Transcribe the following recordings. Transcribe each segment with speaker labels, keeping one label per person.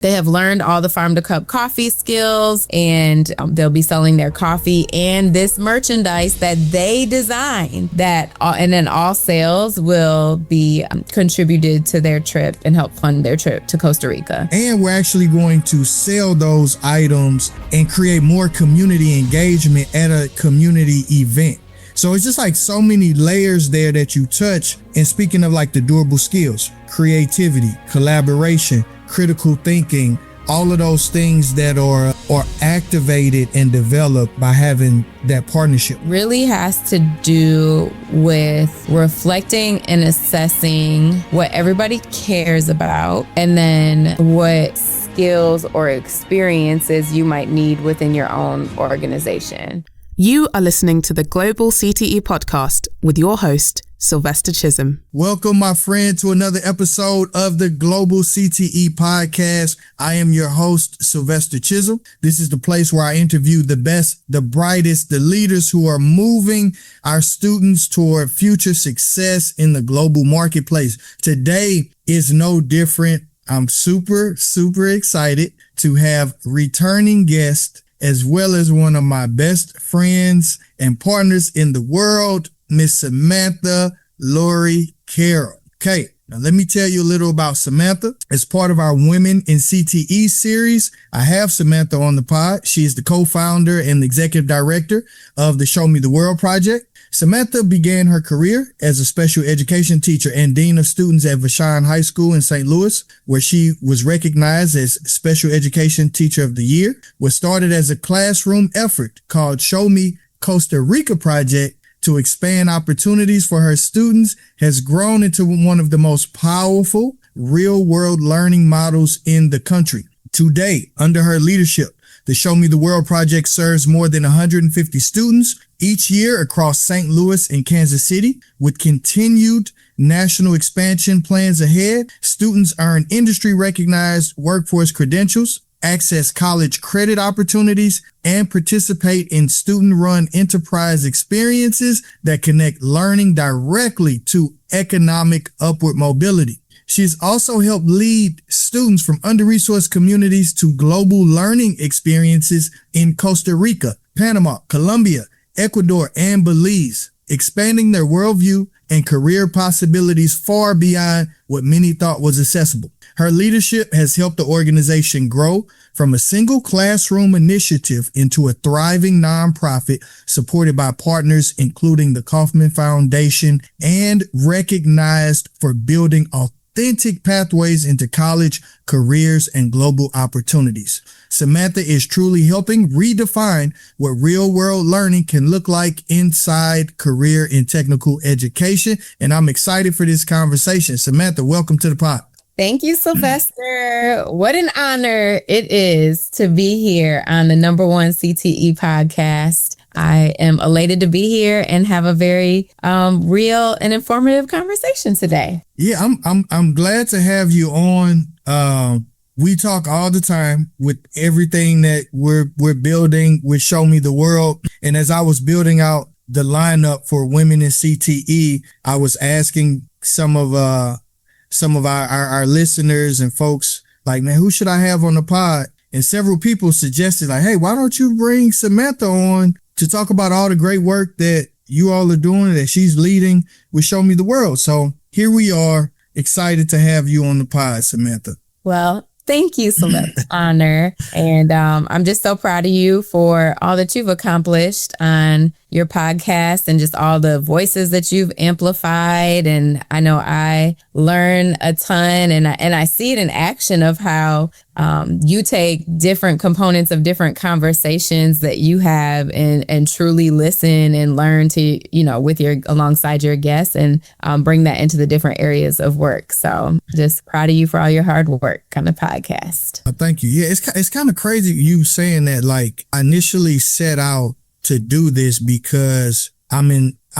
Speaker 1: They have learned all the farm to cup coffee skills, and they'll be selling their coffee and this merchandise that they designed, and then all sales will be contributed to their trip and help fund their trip to Costa Rica.
Speaker 2: And we're actually going to sell those items and create more community engagement at a community event. So it's just like so many layers there that you touch. And speaking of like the durable skills, creativity, collaboration, critical thinking, all of those things that are activated and developed by having that partnership.
Speaker 1: Really has to do with reflecting and assessing what everybody cares about, and then what skills or experiences you might need within your own organization.
Speaker 3: You are listening to the Global CTE podcast with your host, Sylvester Chisholm.
Speaker 2: Welcome, my friend, to another episode of the Global CTE podcast. I am your host, Sylvester Chisholm. This is the place where I interview the best, the brightest, the leaders who are moving our students toward future success in the global marketplace. Today is no different. I'm super excited to have returning guest as well as one of my best friends and partners in the world, Miss Samantha Lori Carroll. Okay, now let me tell you a little about Samantha. As part of our Women in CTE series, I have Samantha on the pod. She is the co-founder and the executive director of the Show Me the World project. Samantha began her career as a special education teacher and dean of students at Vashon High School in St. Louis, where she was recognized as Special Education Teacher of the Year. What started as a classroom effort called Show Me Costa Rica project to expand opportunities for her students has grown into one of the most powerful real-world learning models in the country. Today, under her leadership, the Show Me the World project serves more than 150 students each year across St. Louis and Kansas City. With continued national expansion plans ahead, students earn industry-recognized workforce credentials, access college credit opportunities, and participate in student-run enterprise experiences that connect learning directly to economic upward mobility. She's also helped lead students from under-resourced communities to global learning experiences in Costa Rica, Panama, Colombia, Ecuador, and Belize, expanding their worldview and career possibilities far beyond what many thought was accessible. Her leadership has helped the organization grow from a single classroom initiative into a thriving nonprofit supported by partners including the Kauffman Foundation and recognized for building authentic pathways into college, careers, and global opportunities. Samantha is truly helping redefine what real-world learning can look like inside career and technical education, and I'm excited for this conversation. Samantha, welcome to the pod.
Speaker 1: Thank you, Sylvester. What an honor it is to be here on the #1 CTE podcast. I am elated to be here and have a very real and informative conversation today.
Speaker 2: Yeah, I'm glad to have you on. We talk all the time with everything that we're building with Show Me the World. And as I was building out the lineup for Women in CTE, I was asking some of our listeners and folks, like, man, who should I have on the pod? And several people suggested, like, hey, why don't you bring Samantha on to talk about all the great work that you all are doing, that she's leading with Show Me the World. So here we are, excited to have you on the pod, Samantha.
Speaker 1: Well, thank you, Sylvester. Honor. And I'm just so proud of you for all that you've accomplished on your podcast and just all the voices that you've amplified. And I know I learn a ton, and I see it in action of how you take different components of different conversations that you have and truly listen and learn to, alongside your guests, and bring that into the different areas of work. So just proud of you for all your hard work on the podcast.
Speaker 2: Thank you. Yeah, it's kind of crazy you saying that. Like, I initially set out to do this because I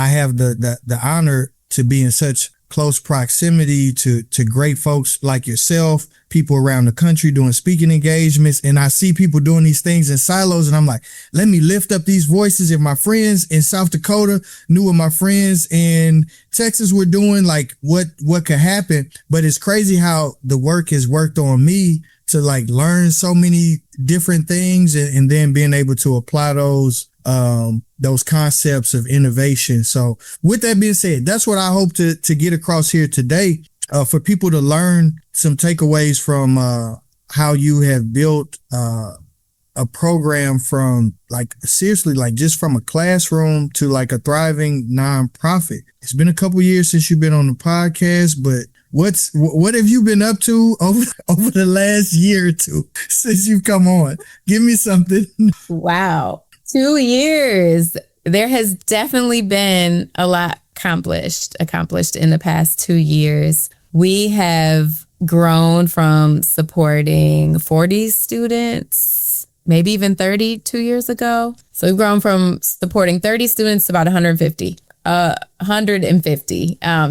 Speaker 2: have the honor to be in such close proximity to great folks like yourself, people around the country doing speaking engagements. And I see people doing these things in silos, and I'm like, let me lift up these voices. If my friends in South Dakota knew what my friends in Texas were doing, like what could happen. But it's crazy how the work has worked on me like learn so many different things and then being able to apply those concepts of innovation. So with that being said, that's what I hope to get across here today, for people to learn some takeaways from how you have built a program from like seriously, like just from a classroom to like a thriving nonprofit. It's been a couple years since you've been on the podcast, but what have you been up to over the last year or two since you've come on? Give me something.
Speaker 1: Wow. 2 years. There has definitely been a lot accomplished in the past 2 years. We have grown from supporting 40 students, maybe even 30 2 years ago. So we've grown from supporting 30 students to about 150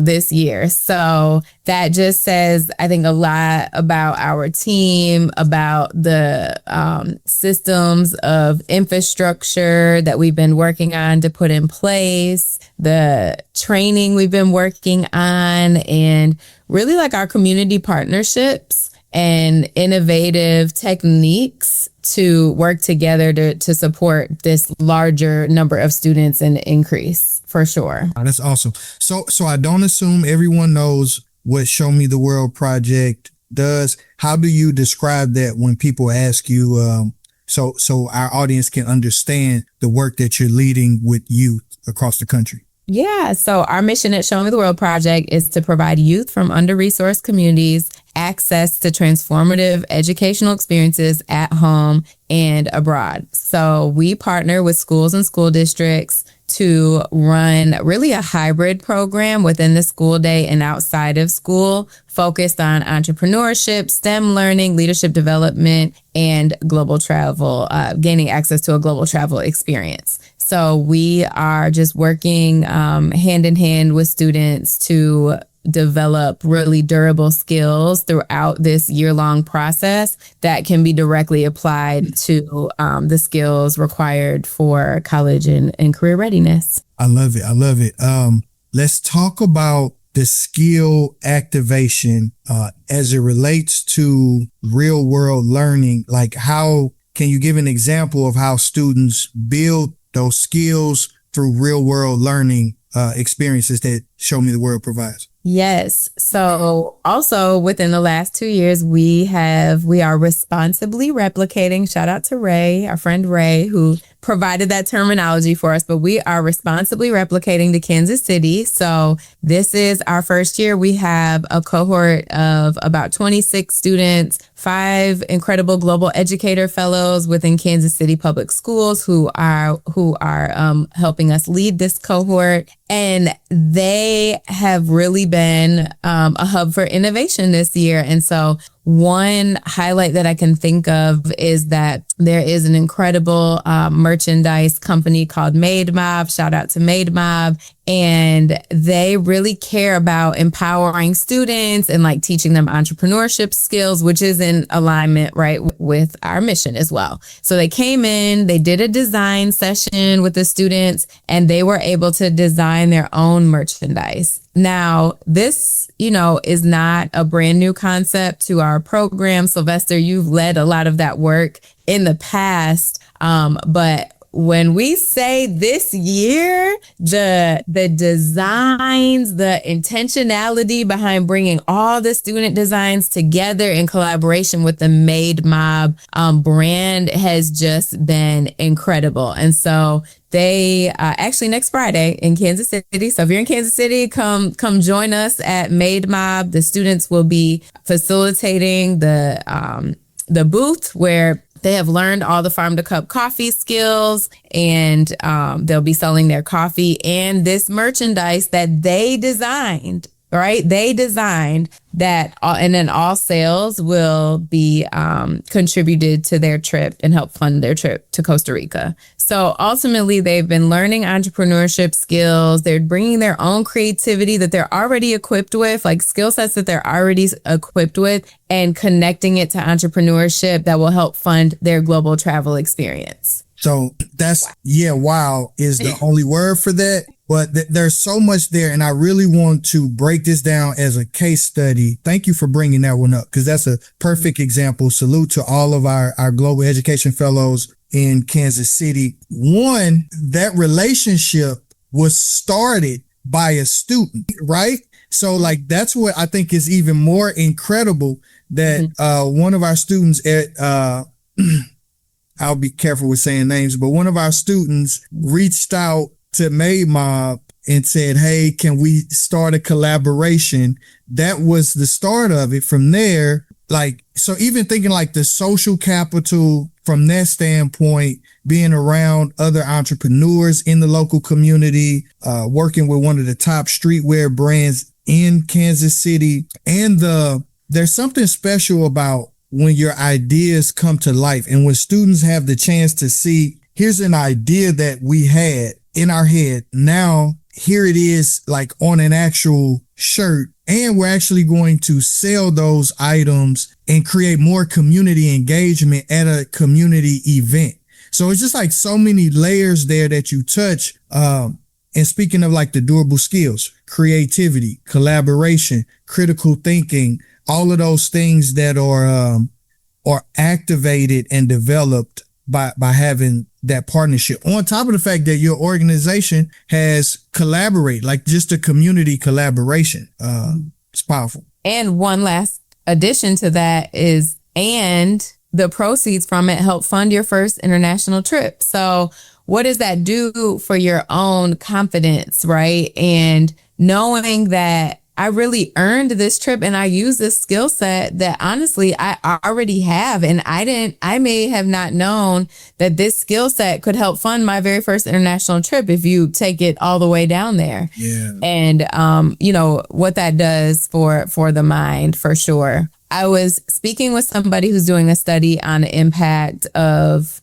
Speaker 1: this year. So that just says, I think, a lot about our team, about the systems of infrastructure that we've been working on to put in place, the training we've been working on, and really like our community partnerships and innovative techniques to work together to support this larger number of students and increase, for sure.
Speaker 2: Oh, that's awesome. So I don't assume everyone knows what Show Me the World Project does. How do you describe that when people ask you, so our audience can understand the work that you're leading with youth across the country?
Speaker 1: Yeah. So our mission at Show Me the World Project is to provide youth from under-resourced communities access to transformative educational experiences at home and abroad. So we partner with schools and school districts to run really a hybrid program within the school day and outside of school, focused on entrepreneurship, STEM learning, leadership development, and global travel, gaining access to a global travel experience. So we are just working hand in hand with students to develop really durable skills throughout this year-long process that can be directly applied to the skills required for college and career readiness.
Speaker 2: I love it. Let's talk about the skill activation as it relates to real world learning. Like, how can you give an example of how students build those skills through real world learning experiences that Show Me the World provides?
Speaker 1: Yes. So also within the last 2 years, we are responsibly replicating. Shout out to Ray, our friend Ray, who provided that terminology for us, but we are responsibly replicating to Kansas City. So this is our first year. We have a cohort of about 26 students, 5 incredible global educator fellows within Kansas City Public Schools who are helping us lead this cohort. And they have really been a hub for innovation this year. And so one highlight that I can think of is that there is an incredible merchandise company called Made Mob. Shout out to Made Mob. And they really care about empowering students and like teaching them entrepreneurship skills, which is in alignment, right, with our mission as well. So they came in, they did a design session with the students, and they were able to design their own merchandise. Now, this, is not a brand new concept to our program. Sylvester, you've led a lot of that work in the past, but when we say this year, the designs, the intentionality behind bringing all the student designs together in collaboration with the Made Mob brand has just been incredible. And so they actually next Friday in Kansas City. So if you're in Kansas City, come join us at Made Mob. The students will be facilitating the booth where they have learned all the farm to cup coffee skills, and they'll be selling their coffee and this merchandise that they designed, right? They designed that, and then all sales will be contributed to their trip and help fund their trip to Costa Rica. So ultimately, they've been learning entrepreneurship skills. They're bringing their own creativity that they're already equipped with, like skill sets that they're already equipped with, and connecting it to entrepreneurship that will help fund their global travel experience.
Speaker 2: So that's, wow is the only word for that. But there's so much there, and I really want to break this down as a case study. Thank you for bringing that one up, because that's a perfect example. Salute to all of our global education fellows in Kansas City. One, that relationship was started by a student, right? So like, that's what I think is even more incredible, that one of our students at, I'll be careful with saying names, but one of our students reached out to Made Mob and said, hey, can we start a collaboration? That was the start of it. From there, like, so even thinking like the social capital from that standpoint, being around other entrepreneurs in the local community, working with one of the top streetwear brands in Kansas City. And there's something special about when your ideas come to life, and when students have the chance to see, here's an idea that we had in our head. Now, here it is, like on an actual shirt, and we're actually going to sell those items and create more community engagement at a community event. So it's just like so many layers there that you touch. And speaking of like the durable skills, creativity, collaboration, critical thinking, all of those things that are activated and developed by having that partnership, on top of the fact that your organization has collaborate, like just a community collaboration. It's powerful.
Speaker 1: And one last addition to that is, and the proceeds from it help fund your first international trip. So what does that do for your own confidence, right? And knowing that I really earned this trip and I use this skill set that honestly I already have. And I may have not known that this skill set could help fund my very first international trip if you take it all the way down there.
Speaker 2: Yeah.
Speaker 1: And, what that does for the mind, for sure. I was speaking with somebody who's doing a study on the impact of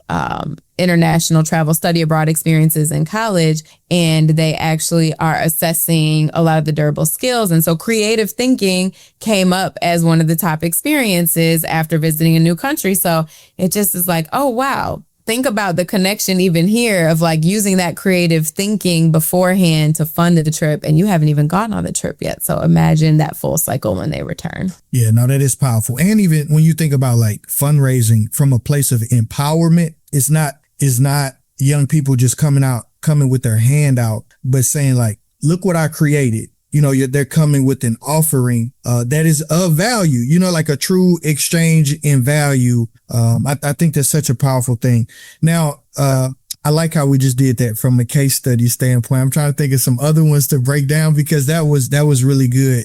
Speaker 1: international travel, study abroad experiences in college, and they actually are assessing a lot of the durable skills. And so creative thinking came up as one of the top experiences after visiting a new country. So it just is like, oh, wow. Think about the connection even here of like using that creative thinking beforehand to fund the trip, and you haven't even gone on the trip yet. So imagine that full cycle when they return.
Speaker 2: Yeah, no, that is powerful. And even when you think about like fundraising from a place of empowerment, it's not young people just coming with their hand out, but saying like, look what I created. They're coming with an offering that is of value, like a true exchange in value. I think that's such a powerful thing. Now, I like how we just did that from a case study standpoint. I'm trying to think of some other ones to break down, because that was really good.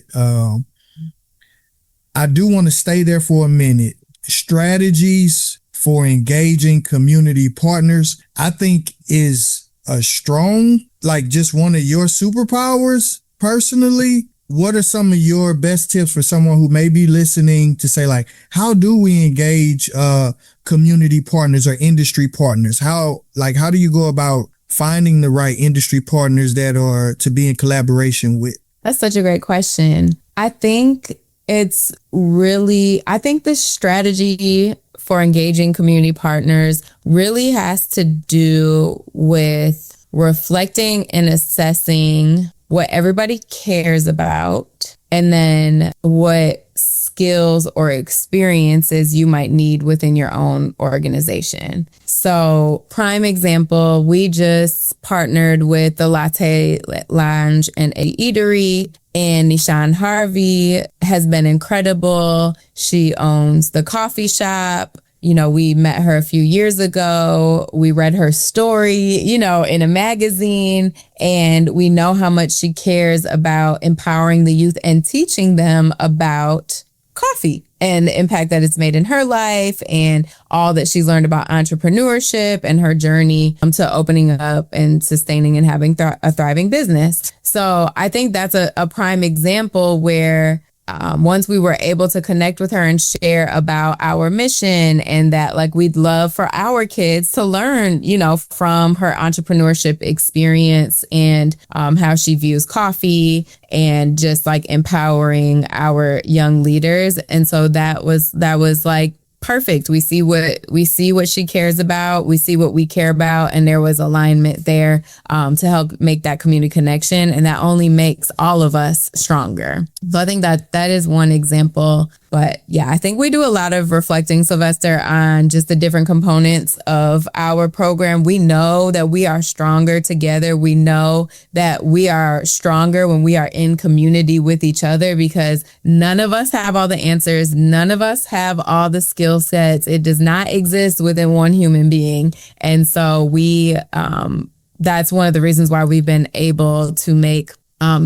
Speaker 2: I do want to stay there for a minute. Strategies for engaging community partners, I think, is a strong, like just one of your superpowers. Personally, what are some of your best tips for someone who may be listening to say, like, how do we engage community partners or industry partners? How do you go about finding the right industry partners that are to be in collaboration with?
Speaker 1: That's such a great question. I think the strategy for engaging community partners really has to do with reflecting and assessing what everybody cares about, and then what skills or experiences you might need within your own organization. So, prime example, we just partnered with the Latte Lounge and a Eatery, and Nishan Harvey has been incredible. She owns the coffee shop. We met her a few years ago. We read her story, in a magazine, and we know how much she cares about empowering the youth and teaching them about coffee and the impact that it's made in her life, and all that she's learned about entrepreneurship and her journey to opening up and sustaining and having a thriving business. So I think that's a prime example where once we were able to connect with her and share about our mission, and that like we'd love for our kids to learn, from her entrepreneurship experience, and how she views coffee, and just like empowering our young leaders. And so that was like perfect. We see what she cares about. We see what we care about. And there was alignment there to help make that community connection. And that only makes all of us stronger. So I think that is one example. But yeah, I think we do a lot of reflecting, Sylvester, on just the different components of our program. We know that we are stronger together. We know that we are stronger when we are in community with each other, because none of us have all the answers. None of us have all the skill sets. It does not exist within one human being. And so that's one of the reasons why we've been able to make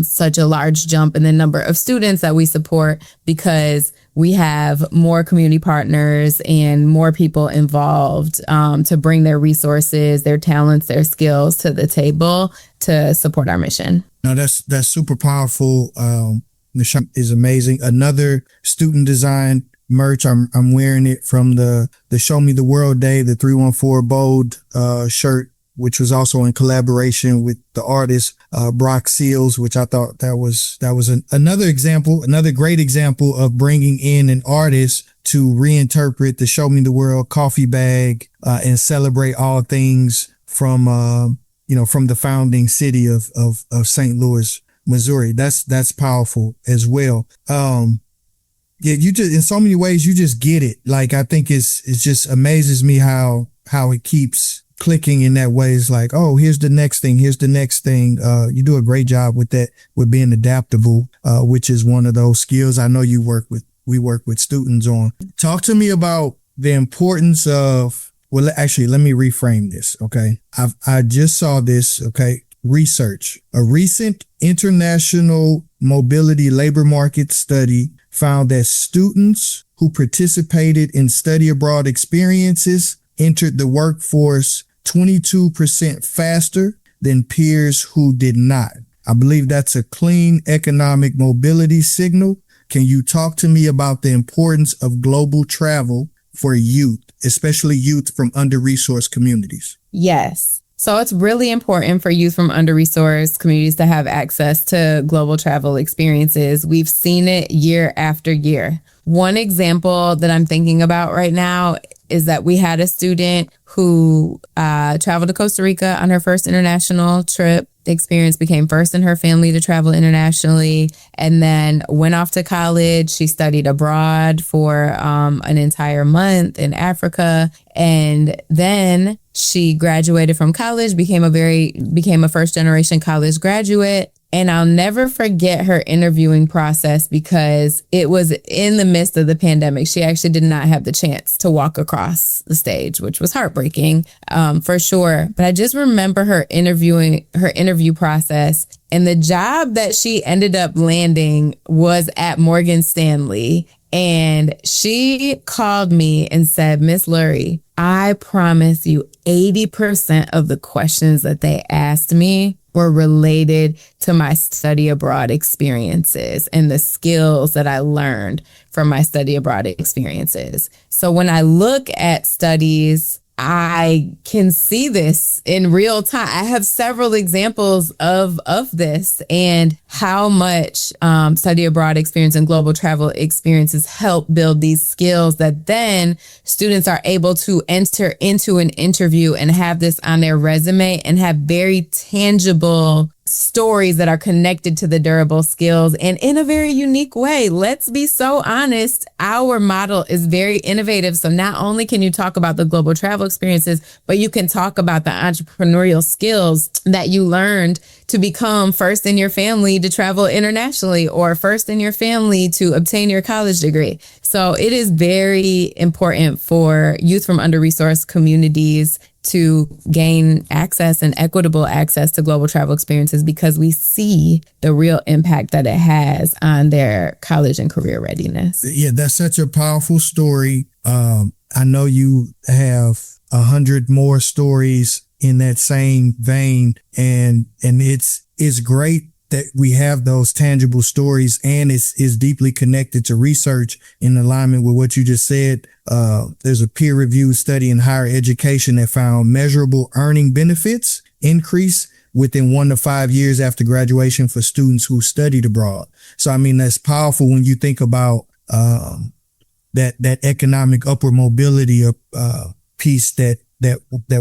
Speaker 1: such a large jump in the number of students that we support, because we have more community partners and more people involved to bring their resources, their talents, their skills to the table to support our mission.
Speaker 2: No, that's super powerful. The shop is amazing. Another student design merch. I'm wearing it from the Show Me the World Day, the 314 Bold shirt, which was also in collaboration with the artist Brock Seals, which I thought that was another great example of bringing in an artist to reinterpret the Show Me the World coffee bag and celebrate all things from the founding city of St. Louis, Missouri. That's powerful as well. Yeah, you just, in so many ways, you just get it. Like, I think it just amazes me how it keeps clicking in that way. It's like, oh, here's the next thing. You do a great job with that, with being adaptable, which is one of those skills I know we work with students on. Talk to me about the importance of, well, actually, let me reframe this. Okay. I just saw this. Okay. Research. A recent international mobility labor market study found that students who participated in study abroad experiences entered the workforce 22% faster than peers who did not. I believe that's a clean economic mobility signal. Can you talk to me about the importance of global travel for youth, especially youth from under-resourced communities?
Speaker 1: Yes. So it's really important for youth from under-resourced communities to have access to global travel experiences. We've seen it year after year. One example that I'm thinking about right now is that we had a student who traveled to Costa Rica on her first international trip. The experience became first in her family to travel internationally, and then went off to college. She studied abroad for an entire month in Africa, and then she graduated from college, became a first generation college graduate. And I'll never forget her interviewing process, because it was in the midst of the pandemic. She actually did not have the chance to walk across the stage, which was heartbreaking, for sure. But I just remember her interview process, and the job that she ended up landing was at Morgan Stanley. And she called me and said, "Miss Lurie, I promise you 80% of the questions that they asked me were related to my study abroad experiences and the skills that I learned from my study abroad experiences." So when I look at studies, I can see this in real time. I have several examples of this, and how much study abroad experience and global travel experiences help build these skills that then students are able to enter into an interview and have this on their resume and have very tangible stories that are connected to the durable skills, and in a very unique way. Let's be so honest. Our model is very innovative. So not only can you talk about the global travel experiences, but you can talk about the entrepreneurial skills that you learned to become first in your family to travel internationally, or first in your family to obtain your college degree. So it is very important for youth from under-resourced communities to gain access and equitable access to global travel experiences, because we see the real impact that it has on their college and career readiness.
Speaker 2: Yeah, that's such a powerful story. I know you have 100 more stories in that same vein, and it's great that we have those tangible stories, and it's deeply connected to research in alignment with what you just said. There's a peer-reviewed study in higher education that found measurable earning benefits increase within 1 to 5 years after graduation for students who studied abroad. So, I mean, that's powerful when you think about that economic upward mobility piece that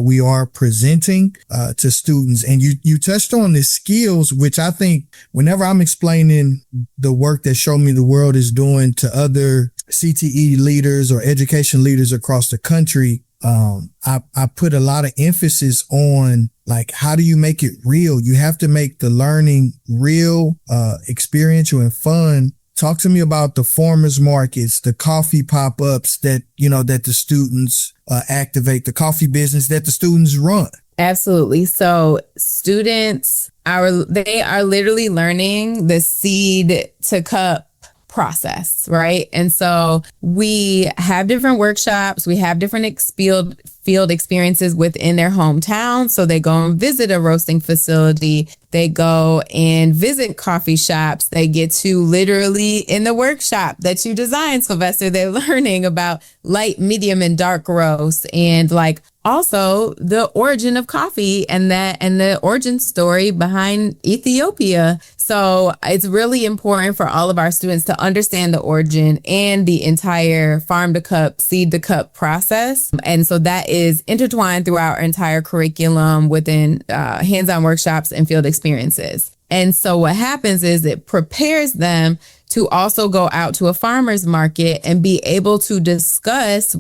Speaker 2: we are presenting to students. And you touched on the skills, which I think whenever I'm explaining the work that Show Me the World is doing to other CTE leaders or education leaders across the country, I put a lot of emphasis on, like, how do you make it real? You have to make the learning real, experiential, and fun. Talk to me about the farmers markets, the coffee pop-ups that the students activate, the coffee business that the students run.
Speaker 1: Absolutely. So students are literally learning the seed to cup process, right? And so we have different workshops, we have different field experiences within their hometown. So they go and visit a roasting facility, they go and visit coffee shops, they get to literally in the workshop that you designed, Sylvester, they're learning about light, medium, and dark roast, and like also the origin of coffee and the origin story behind Ethiopia. So it's really important for all of our students to understand the origin and the entire farm to cup, seed to cup process. And so that is intertwined throughout our entire curriculum within hands-on workshops and field experiences. And so what happens is it prepares them to also go out to a farmer's market and be able to discuss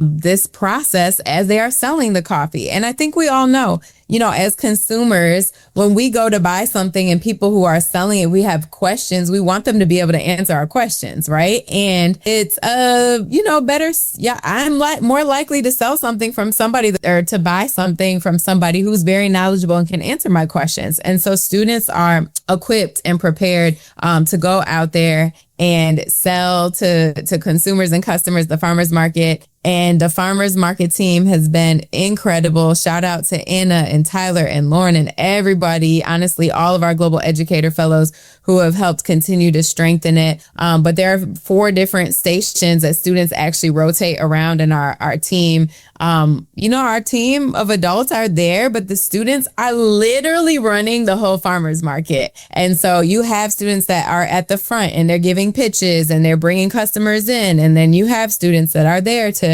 Speaker 1: this process as they are selling the coffee. And I think we all know, as consumers, when we go to buy something and people who are selling it, we have questions, we want them to be able to answer our questions, right? And it's, better. Yeah, I'm more likely to sell something from somebody or to buy something from somebody who's very knowledgeable and can answer my questions. And so students are equipped and prepared to go out there and sell to consumers and customers, the farmers market. And the farmers market team has been incredible. Shout out to Anna and Tyler and Lauren and everybody. Honestly, all of our global educator fellows who have helped continue to strengthen it. But there are 4 different stations that students actually rotate around in our team. Our team of adults are there, but the students are literally running the whole farmers market. And so you have students that are at the front and they're giving pitches and they're bringing customers in. And then you have students that are there to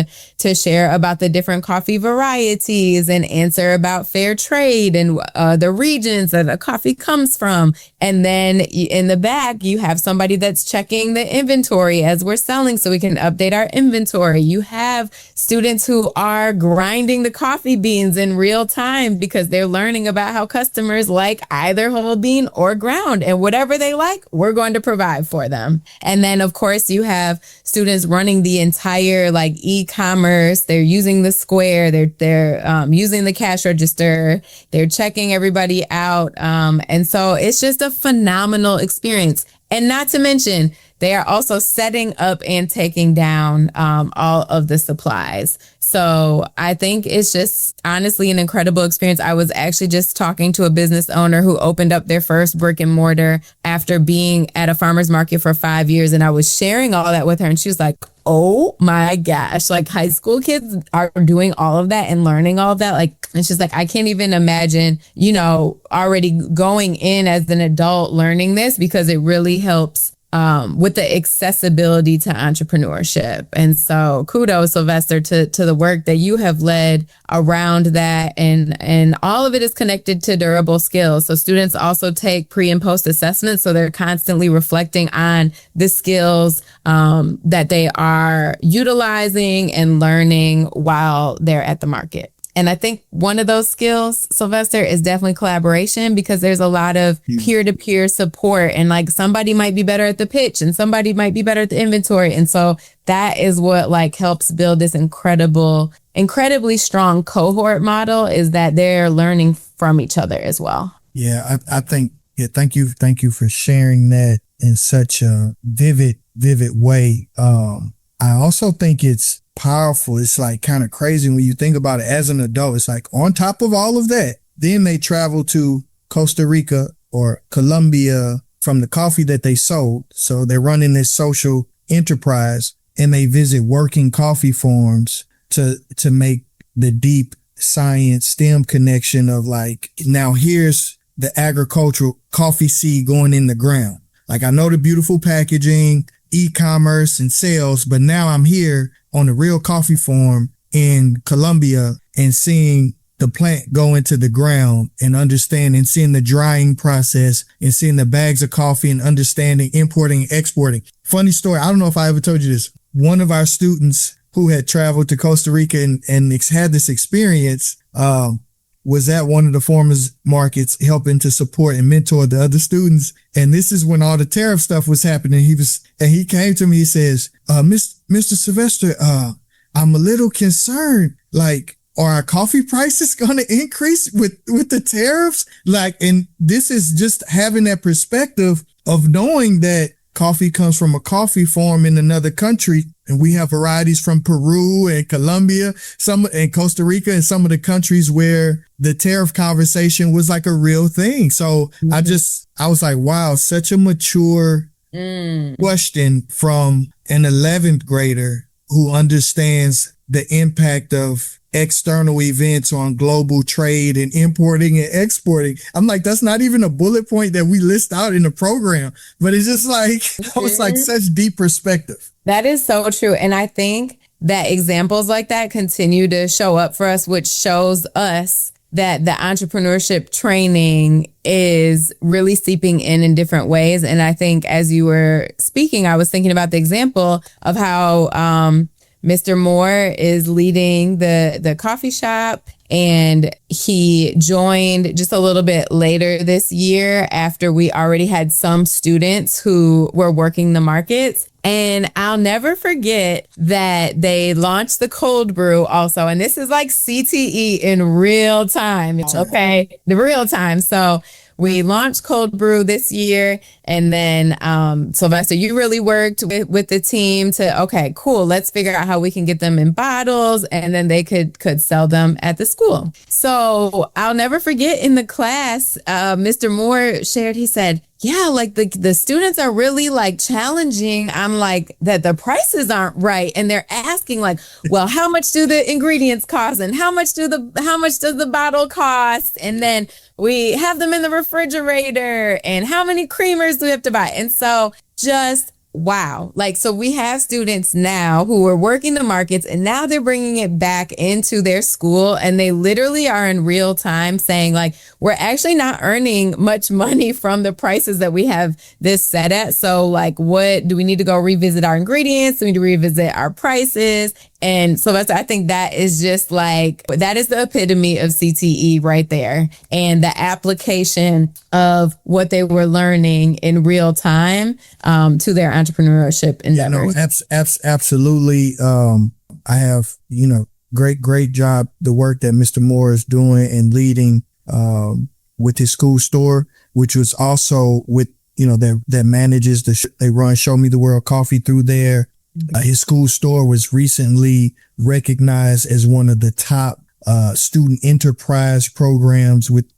Speaker 1: share about the different coffee varieties and answer about fair trade and the regions that the coffee comes from. And then in the back, you have somebody that's checking the inventory as we're selling so we can update our inventory. You have students who are grinding the coffee beans in real time because they're learning about how customers like either whole bean or ground, and whatever they like, we're going to provide for them. And then, of course, you have students running the entire e-commerce. They're using the Square. They're using the cash register. They're checking everybody out. And so it's just a phenomenal experience. And not to mention, they are also setting up and taking down all of the supplies. So I think it's just honestly an incredible experience. I was actually just talking to a business owner who opened up their first brick and mortar after being at a farmer's market for 5 years. And I was sharing all that with her. And she was like, oh my gosh, high school kids are doing all of that and learning all of that. And she's like, I can't even imagine, already going in as an adult learning this, because it really helps with the accessibility to entrepreneurship. And so kudos, Sylvester, to the work that you have led around that. And all of it is connected to durable skills. So students also take pre and post assessments. So they're constantly reflecting on the skills that they are utilizing and learning while they're at the market. And I think one of those skills, Sylvester, is definitely collaboration, because there's a lot of peer-to-peer support, and somebody might be better at the pitch and somebody might be better at the inventory. And so that is what helps build this incredibly strong cohort model, is that they're learning from each other as well.
Speaker 2: Yeah, I think, thank you for sharing that in such a vivid way. I also think it's powerful. It's kind of crazy when you think about it as an adult. It's on top of all of that, then they travel to Costa Rica or Colombia from the coffee that they sold. So they're running this social enterprise, and they visit working coffee farms to make the deep science STEM connection of now here's the agricultural coffee seed going in the ground. I know the beautiful packaging, e-commerce and sales, but now I'm here on the real coffee farm in Colombia and seeing the plant go into the ground and understanding, seeing the drying process and seeing the bags of coffee and understanding importing and exporting. Funny story. I don't know if I ever told you this. One of our students who had traveled to Costa Rica and had this experience, was at one of the farmers markets helping to support and mentor the other students. And this is when all the tariff stuff was happening. He came to me, he says, Mr. Sylvester, I'm a little concerned. Like, are our coffee prices going to increase with the tariffs? Like, and this is just having that perspective of knowing that coffee comes from a coffee farm in another country. And we have varieties from Peru and Colombia, and Costa Rica, and some of the countries where the tariff conversation was like a real thing. So I was like, wow, such a mature question from an 11th grader who understands the impact of external events on global trade and importing and exporting. I'm like, that's not even a bullet point that we list out in the program, but it's just like, it's like such deep perspective.
Speaker 1: That is so true. And I think that examples like that continue to show up for us, which shows us that the entrepreneurship training is really seeping in different ways. And I think as you were speaking, I was thinking about the example of how Mr. Moore is leading the coffee shop, and he joined just a little bit later this year after we already had some students who were working the markets. And I'll never forget that they launched the cold brew also. And this is like CTE in real time. Okay, the real time. So we launched cold brew this year. And then, Sylvester, you really worked with the team to, okay, cool. Let's figure out how we can get them in bottles and then they could sell them at the school. So I'll never forget in the class, Mr. Moore shared, he said, yeah, like the students are really like challenging. I'm like that the prices aren't right. And they're asking like, well, how much do the ingredients cost? And how much does the bottle cost? And then we have them in the refrigerator, and how many creamers do we have to buy? And so just wow. Like, so we have students now who are working the markets, and now they're bringing it back into their school, and they literally are in real time saying like, we're actually not earning much money from the prices that we have this set at. So like, what do we need to go revisit our ingredients? Do we need to revisit our prices? And so I think that is just like, that is the epitome of CTE right there. And the application of what they were learning in real time to their entrepreneurship endeavors.
Speaker 2: Absolutely. I have, great job, the work that Mr. Moore is doing and leading with his school store, which was also with, that manages they run Show Me the World Coffee through there. His school store was recently recognized as one of the top student enterprise programs with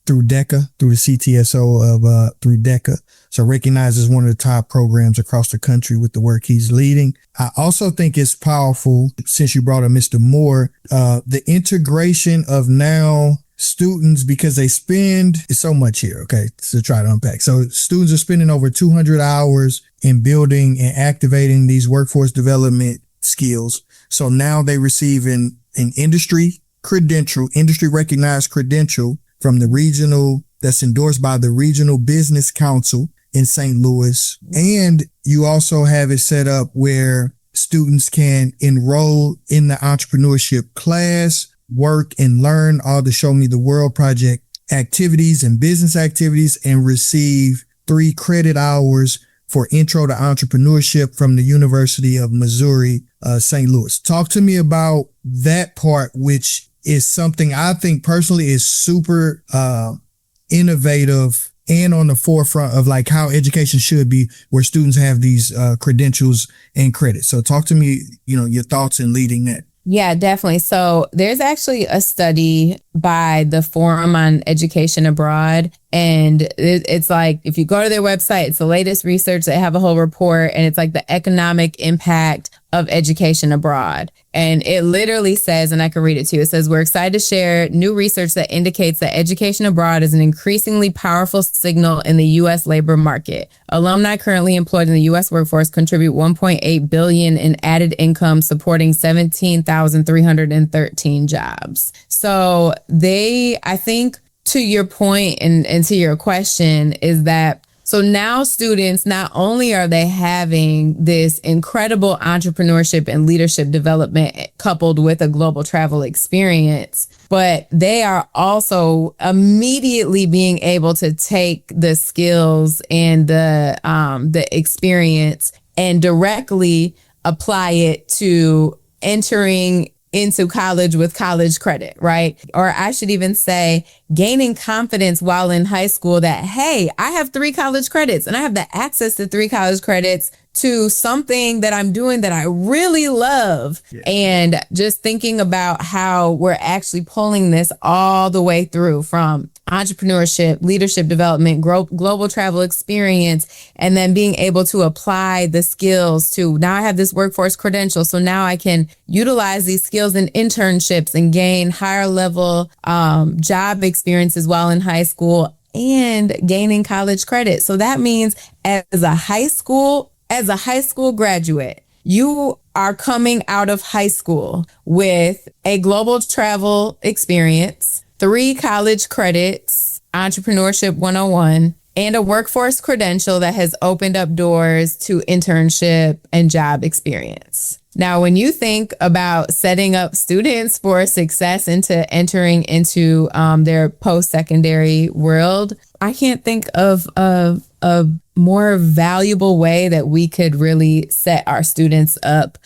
Speaker 2: through DECA, through the CTSO of through DECA. So recognized as one of the top programs across the country with the work he's leading. I also think it's powerful, since you brought up Mr. Moore, the integration of now students, because they spend so much here. Okay. To try to unpack. So students are spending over 200 hours in building and activating these workforce development skills. So now they receive an industry recognized credential from the regional, that's endorsed by the Regional Business Council in St. Louis. And you also have it set up where students can enroll in the entrepreneurship class, work and learn all the Show Me the World project activities and business activities, and receive 3 credit hours for Intro to Entrepreneurship from the University of Missouri, St. Louis. Talk to me about that part, which is something I think personally is super innovative and on the forefront of like how education should be, where students have these credentials and credits. So talk to me, your thoughts in leading that.
Speaker 1: Yeah, definitely. So there's actually a study by the Forum on Education Abroad. And it's like, if you go to their website, it's the latest research. They have a whole report, and it's like the economic impact of education abroad. And it literally says, and I can read it to you, it says, we're excited to share new research that indicates that education abroad is an increasingly powerful signal in the U.S. labor market. Alumni currently employed in the U.S. workforce contribute $1.8 billion in added income, supporting 17,313 jobs. So I think to your point and to your question is that so now students, not only are they having this incredible entrepreneurship and leadership development coupled with a global travel experience, but they are also immediately being able to take the skills and the experience and directly apply it to entering into college with college credit, right? Or I should even say gaining confidence while in high school that, hey, I have 3 college credits and I have the access to 3 college credits to something that I'm doing that I really love. Yeah. And just thinking about how we're actually pulling this all the way through from entrepreneurship, leadership development, global travel experience, and then being able to apply the skills to now I have this workforce credential. So now I can utilize these skills in internships and gain higher level job experiences while in high school and gaining college credit. So that means as a high school graduate, you are coming out of high school with a global travel experience, 3 college credits, Entrepreneurship 101, and a workforce credential that has opened up doors to internship and job experience. Now, when you think about setting up students for success into entering into their post-secondary world, I can't think of a more valuable way that we could really set our students up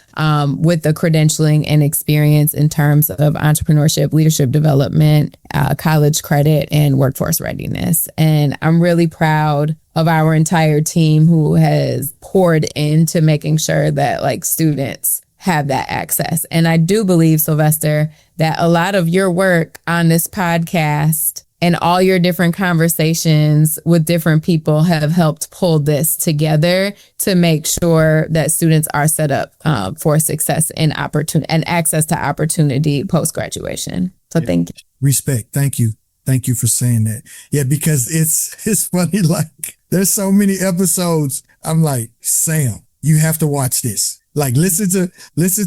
Speaker 1: with the credentialing and experience in terms of entrepreneurship, leadership development, college credit, and workforce readiness. And I'm really proud of our entire team who has poured into making sure that like students have that access. And I do believe, Sylvester, that a lot of your work on this podcast and all your different conversations with different people have helped pull this together to make sure that students are set up for success and opportunity and access to opportunity post-graduation. So thank you.
Speaker 2: Respect. Thank you. Thank you for saying that. Yeah, because it's funny, like there's so many episodes. I'm like, Sam, you have to watch this. Like listen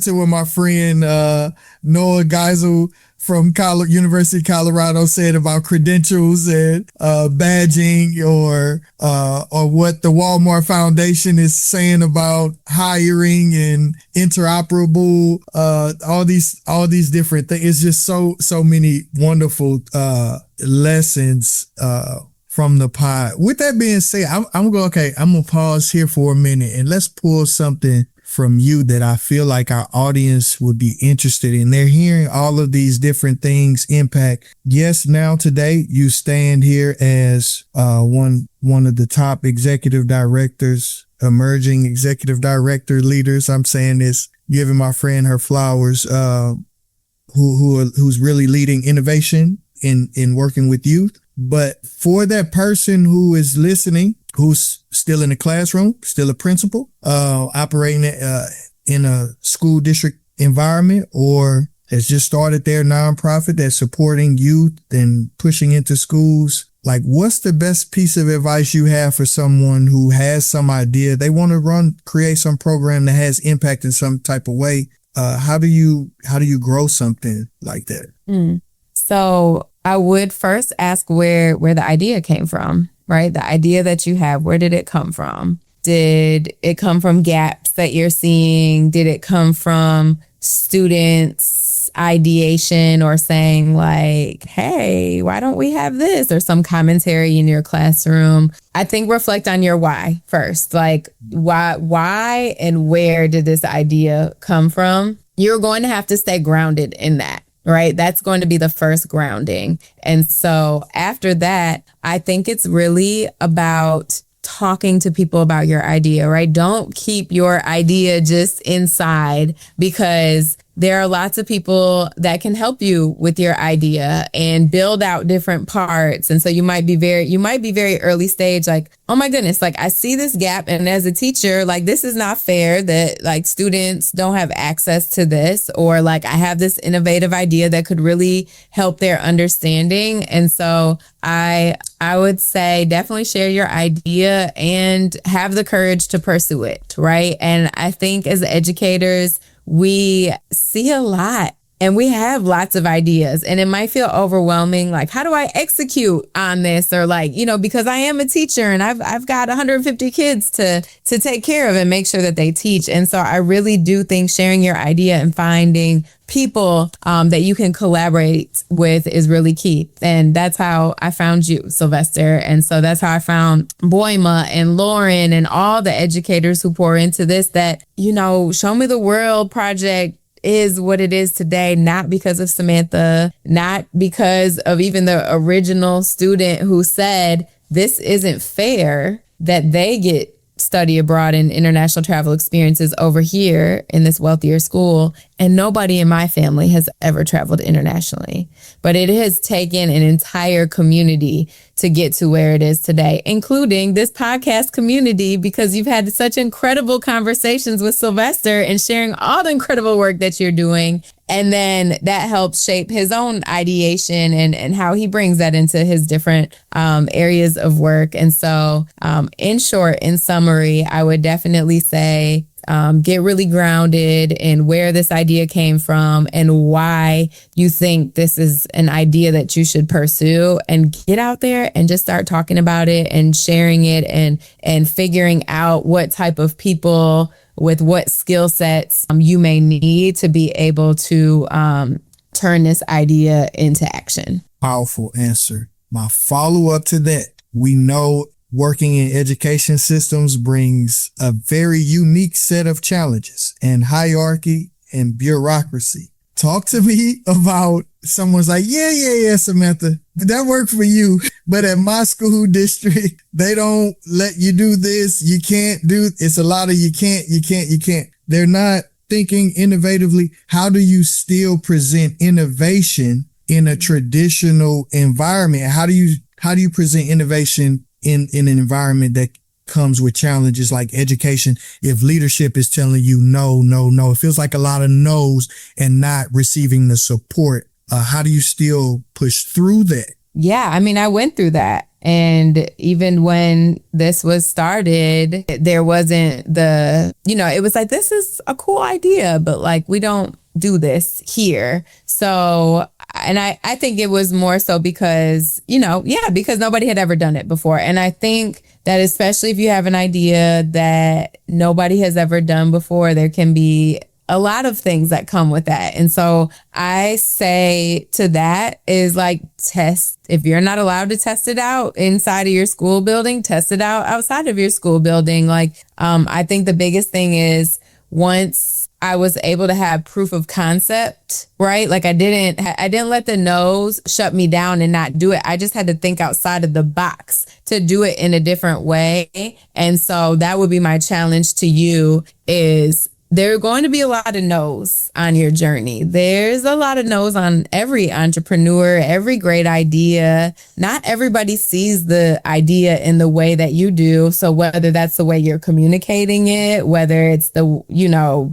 Speaker 2: to what my friend Noah Geisel from University of Colorado said about credentials and badging, or what the Walmart Foundation is saying about hiring and interoperable, all these different things. It's just so many wonderful lessons from the pod. With that being said, I'm gonna pause here for a minute and let's pull something from you that I feel like our audience would be interested in. They're hearing all of these different things impact. Yes, now today you stand here as one of the top executive directors, emerging executive director leaders. I'm saying this, giving my friend her flowers, who's really leading innovation in working with youth. But for that person who is listening, who's still in the classroom, still a principal, operating in a school district environment, or has just started their nonprofit that's supporting youth and pushing into schools, like what's the best piece of advice you have for someone who has some idea, they want to create some program that has impact in some type of way? How do you grow something like that?
Speaker 1: So I would first ask where the idea came from, right? The idea that you have, where did it come from? Did it come from gaps that you're seeing? Did it come from students' ideation or saying like, hey, why don't we have this? Or some commentary in your classroom? I think reflect on your why first. Like why and where did this idea come from? You're going to have to stay grounded in that. Right? That's going to be the first grounding. And so after that, I think it's really about talking to people about your idea, right? Don't keep your idea just inside, because there are lots of people that can help you with your idea and build out different parts. And so you might be very early stage, like, oh my goodness, like I see this gap. And as a teacher, like, this is not fair that like students don't have access to this, or like I have this innovative idea that could really help their understanding. And so I would say definitely share your idea and have the courage to pursue it, right? And I think as educators, we see a lot and we have lots of ideas, and it might feel overwhelming. Like, how do I execute on this? Or like, because I am a teacher and I've got 150 kids to take care of and make sure that they teach. And so I really do think sharing your idea and finding people that you can collaborate with is really key. And that's how I found you, Sylvester. And so that's how I found Boima and Lauren and all the educators who pour into this, that, Show Me the World project is what it is today, not because of Samantha, not because of even the original student who said this isn't fair that they get study abroad and international travel experiences over here in this wealthier school, and nobody in my family has ever traveled internationally. But it has taken an entire community to get to where it is today, including this podcast community, because you've had such incredible conversations with Sylvester and sharing all the incredible work that you're doing. And then that helps shape his own ideation and how he brings that into his different areas of work. And so in short, in summary, I would definitely say get really grounded in where this idea came from and why you think this is an idea that you should pursue, and get out there and just start talking about it and sharing it and figuring out what type of people with what skill sets you may need to be able to turn this idea into action.
Speaker 2: Powerful answer. My follow-up to that, we know working in education systems brings a very unique set of challenges and hierarchy and bureaucracy. Talk to me about someone's like, yeah, Samantha, that worked for you. But at my school district, they don't let you do this. You can't do, it's a lot of you can't. They're not thinking innovatively. How do you still present innovation in a traditional environment? How do you present innovation in an environment that comes with challenges like education? If leadership is telling you no, it feels like a lot of no's and not receiving the support. How do you still push through that?
Speaker 1: Yeah, I mean, I went through that. And even when this was started, there wasn't it was like, this is a cool idea, but like, we don't do this here. So, and I think it was more so because, because nobody had ever done it before. And I think that especially if you have an idea that nobody has ever done before, there can be a lot of things that come with that. And so I say to that is like, test. If you're not allowed to test it out inside of your school building, test it out outside of your school building. Like, I think the biggest thing is, once I was able to have proof of concept, right? Like I didn't let the no's shut me down and not do it. I just had to think outside of the box to do it in a different way. And so that would be my challenge to you, is there are going to be a lot of no's on your journey. There's a lot of no's on every entrepreneur, every great idea. Not everybody sees the idea in the way that you do. So whether that's the way you're communicating it, whether it's the,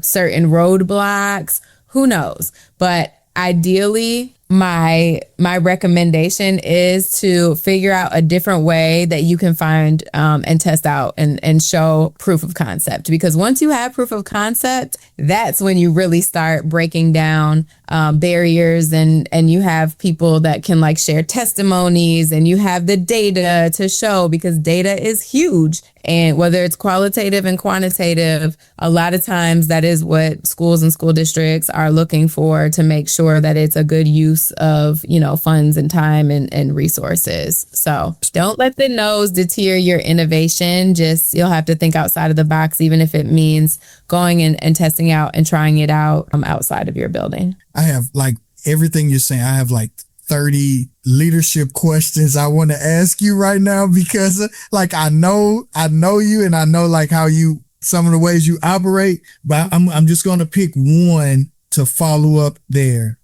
Speaker 1: certain roadblocks, who knows? But ideally, my recommendation is to figure out a different way that you can find and test out and show proof of concept. Because once you have proof of concept, that's when you really start breaking down barriers, and you have people that can like share testimonies, and you have the data to show, because data is huge. And whether it's qualitative and quantitative, a lot of times that is what schools and school districts are looking for to make sure that it's a good use of, funds and time and resources. So don't let the no's deter your innovation. You'll have to think outside of the box, even if it means going and testing out and trying it out outside of your building.
Speaker 2: I have like everything you're saying. I have like 30 leadership questions I want to ask you right now, because like I know you, and I know like how some of the ways you operate, but I'm just going to pick one to follow up there.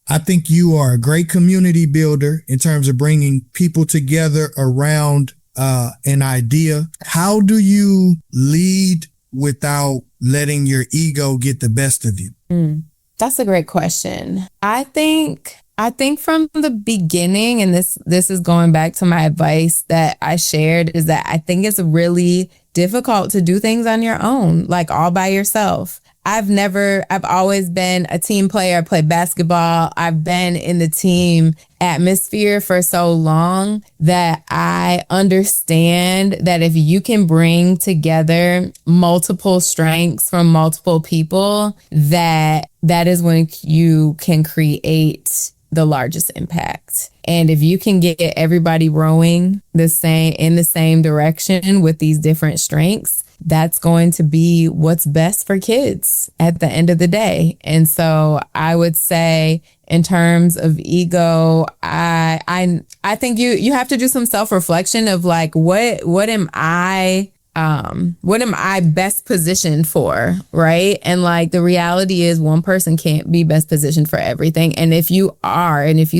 Speaker 2: I think you are a great community builder in terms of bringing people together around an idea. How do you lead without letting your ego get the best of you?
Speaker 1: That's a great question. I think from the beginning, and this is going back to my advice that I shared, is that I think it's really difficult to do things on your own, like all by yourself. I've always been a team player. I played basketball. I've been in the team atmosphere for so long that I understand that if you can bring together multiple strengths from multiple people, that is when you can create the largest impact. And if you can get everybody rowing in the same direction with these different strengths, that's going to be what's best for kids at the end of the day. And so I would say, in terms of ego, I think you have to do some self-reflection of like, what am I best positioned for, right? And like the reality is one person can't be best positioned for everything. And if you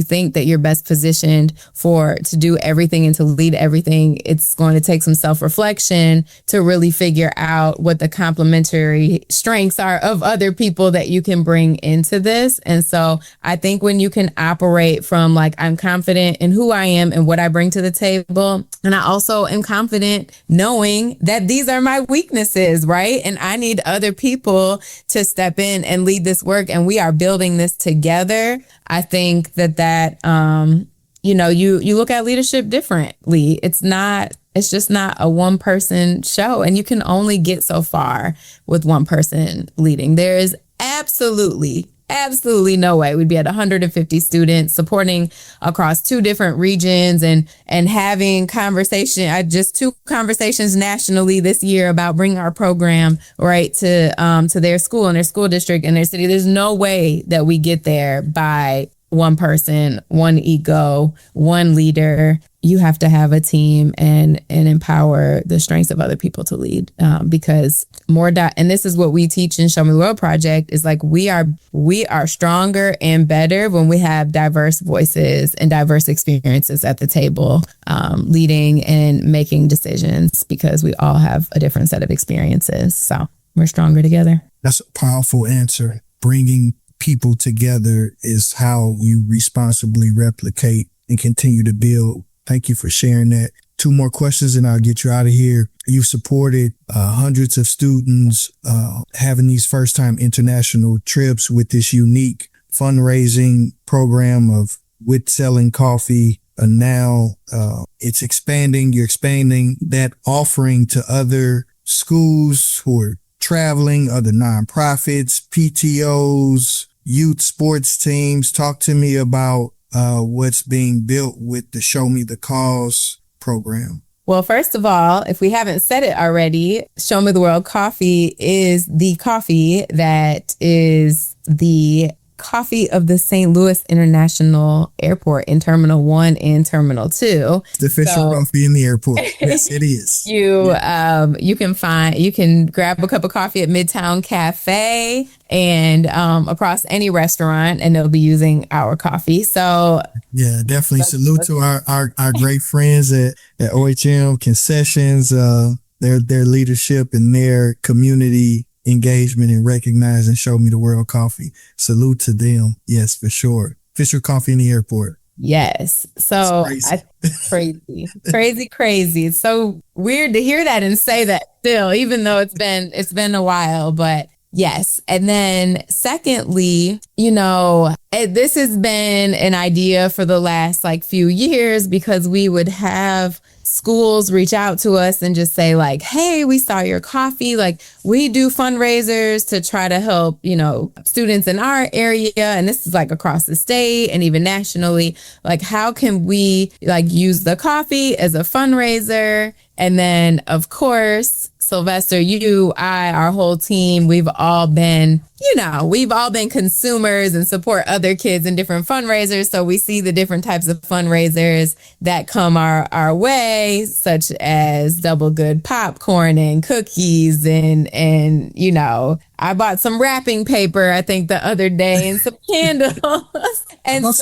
Speaker 1: think that you're best positioned to do everything and to lead everything, it's going to take some self-reflection to really figure out what the complementary strengths are of other people that you can bring into this. And so I think when you can operate from like, I'm confident in who I am and what I bring to the table, and I also am confident knowing that these are my weaknesses, right? And I need other people to step in and lead this work, and we are building this together. I think that you look at leadership differently. It's just not a one person show, and you can only get so far with one person leading. There is absolutely no way we'd be at 150 students supporting across 2 different regions and having just 2 conversations nationally this year about bringing our program right to their school and their school district and their city. There's no way that we get there by one person, one ego, one leader. You have to have a team and empower the strengths of other people to lead, because and this is what we teach in Show Me the World Project, is like we are stronger and better when we have diverse voices and diverse experiences at the table, leading and making decisions, because we all have a different set of experiences. So we're stronger together.
Speaker 2: That's a powerful answer. Bringing people together is how you responsibly replicate and continue to build. Thank you for sharing that. 2 more questions and I'll get you out of here. You've supported hundreds of students having these first-time international trips with this unique fundraising program of with selling coffee. And now it's expanding. You're expanding that offering to other schools who are traveling, other nonprofits, PTOs, youth sports teams. Talk to me about what's being built with the Show Me the Cause program.
Speaker 1: Well, first of all, if we haven't said it already, Show Me the World Coffee is the coffee that is the coffee of the St. Louis International Airport in Terminal 1 and Terminal 2.
Speaker 2: The official coffee in the airport. Yes, it is.
Speaker 1: You can grab a cup of coffee at Midtown Cafe and across any restaurant, and they'll be using our coffee. So
Speaker 2: yeah, definitely salute to our great friends at OHM Concessions, their leadership and their community engagement and recognizing Show Me the World Coffee. Salute to them. Yes, for sure. Official coffee in the airport.
Speaker 1: Yes. So crazy. It's so weird to hear that and say that still, even though it's been a while, but yes. And then secondly, this has been an idea for the last few years, because we would have schools reach out to us and just say like, hey, we saw your coffee. Like, we do fundraisers to try to help, students in our area. And this is across the state and even nationally. Like, how can we use the coffee as a fundraiser? And then, of course, Sylvester, our whole team, we've all been we've all been consumers and support other kids in different fundraisers. So we see the different types of fundraisers that come our way, such as Double Good popcorn and cookies and I bought some wrapping paper, I think, the other day and some candles. And
Speaker 2: I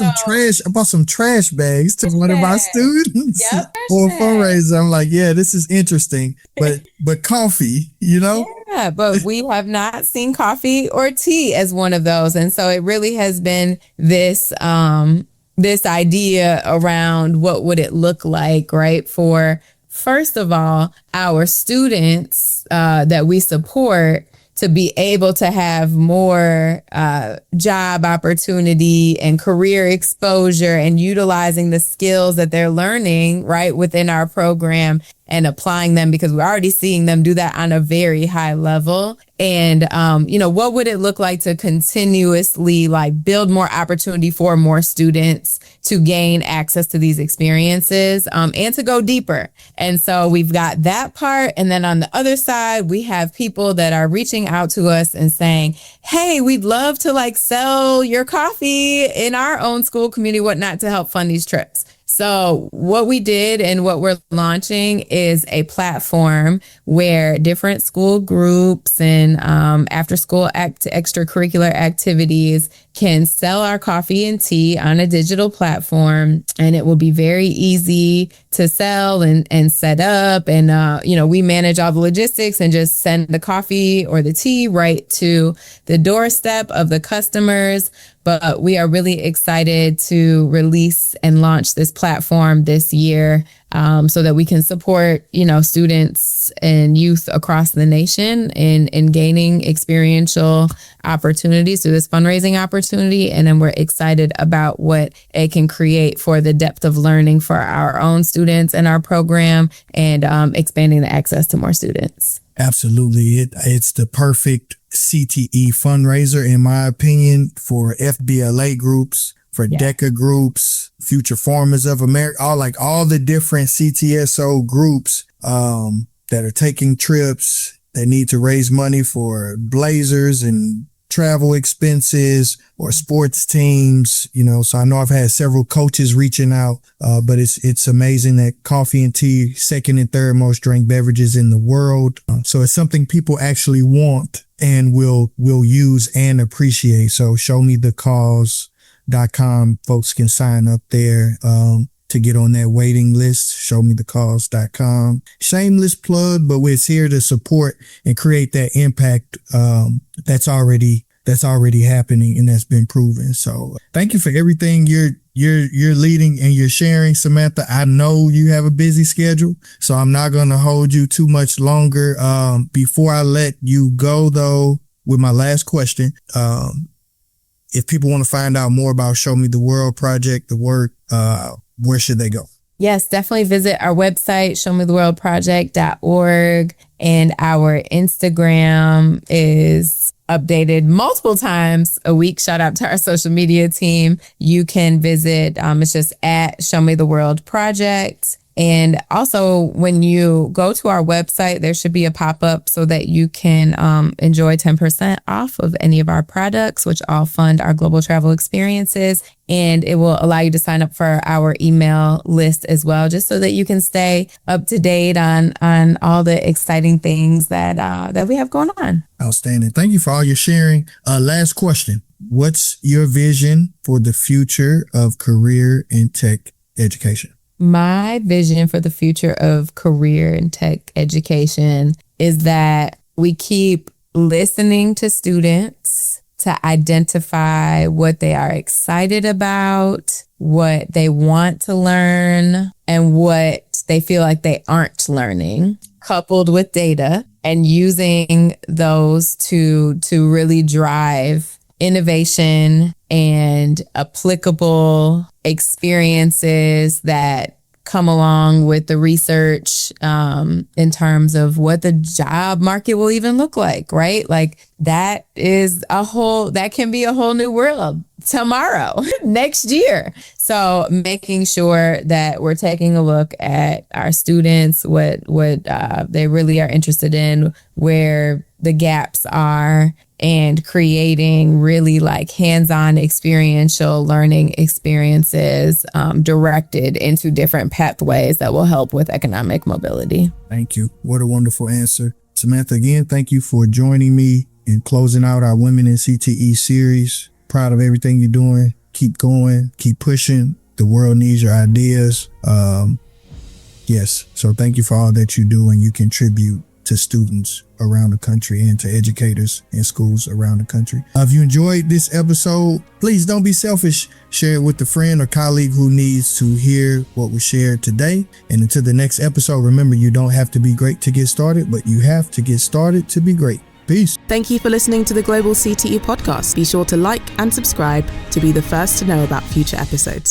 Speaker 2: bought some trash bags to one of my students for a fundraiser. I'm like, yeah, this is interesting. But coffee,
Speaker 1: Yeah, but we have not seen coffee or tea as one of those. And so it really has been this idea around what would it look like, right? For, first of all, our students that we support to be able to have more job opportunity and career exposure and utilizing the skills that they're learning right within our program and applying them, because we're already seeing them do that on a very high level. And, what would it look like to continuously build more opportunity for more students to gain access to these experiences and to go deeper. And so we've got that part. And then on the other side, we have people that are reaching out to us and saying, hey, we'd love to sell your coffee in our own school community, whatnot, to help fund these trips. So what we did and what we're launching is a platform where different school groups and after school extracurricular activities can sell our coffee and tea on a digital platform. And it will be very easy to sell and set up. And, we manage all the logistics and just send the coffee or the tea right to the doorstep of the customers. But we are really excited to release and launch this platform this year so that we can support, students and youth across the nation in gaining experiential opportunities through this fundraising opportunity. And then we're excited about what it can create for the depth of learning for our own students in our program and expanding the access to more students.
Speaker 2: Absolutely. It's the perfect CTE fundraiser, in my opinion, for FBLA groups, for DECA groups, Future Farmers of America, all the different CTSO groups that are taking trips, that need to raise money for blazers and travel expenses or sports teams, so I know I've had several coaches reaching out, but it's amazing that coffee and tea, second and third most drank beverages in the world. So it's something people actually want and will use and appreciate. So showmethecause.com, folks can sign up there to get on that waiting list, showmethecause.com. Shameless plug, but we're here to support and create that impact that's already happening and that's been proven. So thank you for everything you're leading and you're sharing, Samantha. I know you have a busy schedule, so I'm not going to hold you too much longer. Before I let you go, though, with my last question, if people want to find out more about Show Me the World Project, the work, where should they go?
Speaker 1: Yes, definitely visit our website, showmetheworldproject.org. And our Instagram is updated multiple times a week. Shout out to our social media team. You can visit, it's just at Show Me the World Project. And also, when you go to our website, there should be a pop-up so that you can enjoy 10% off of any of our products, which all fund our global travel experiences. And it will allow you to sign up for our email list as well, just so that you can stay up to date on all the exciting things that we have going on.
Speaker 2: Outstanding. Thank you for all your sharing. Last question. What's your vision for the future of career and tech education?
Speaker 1: My vision for the future of career and tech education is that we keep listening to students to identify what they are excited about, what they want to learn, and what they feel like they aren't learning, coupled with data, and using those to really drive innovation and applicable experiences that come along with the research in terms of what the job market will even look like, right? That can be a whole new world tomorrow, next year. So making sure that we're taking a look at our students, what they really are interested in, where the gaps are, and creating really like hands-on experiential learning experiences directed into different pathways that will help with economic mobility.
Speaker 2: Thank you. What a wonderful answer. Samantha, again, thank you for joining me in closing out our Women in CTE series. Proud of everything you're doing. Keep going, keep pushing. The world needs your ideas. Yes. So thank you for all that you do and you contribute to students around the country and to educators in schools around the country. If you enjoyed this episode, please don't be selfish. Share it with a friend or colleague who needs to hear what was shared today. And until the next episode, remember, you don't have to be great to get started, but you have to get started to be great. Peace.
Speaker 3: Thank you for listening to the Global CTE podcast. Be sure to like and subscribe to be the first to know about future episodes.